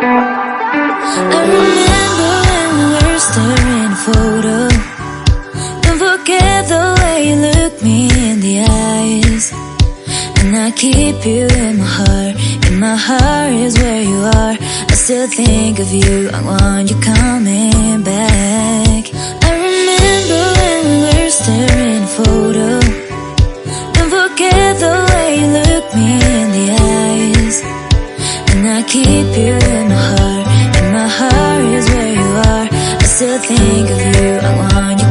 I remember when we were staring a photo. Don't forget the way you look me in the eyes. And I keep you in my heart. In my heart is where you are. I still think of you. I want you coming back. I remember when we were staring a photo. Don't forget the way you look me in the eyes. And I keep you in my heart. In my heart is where you are. I still think of you. I want you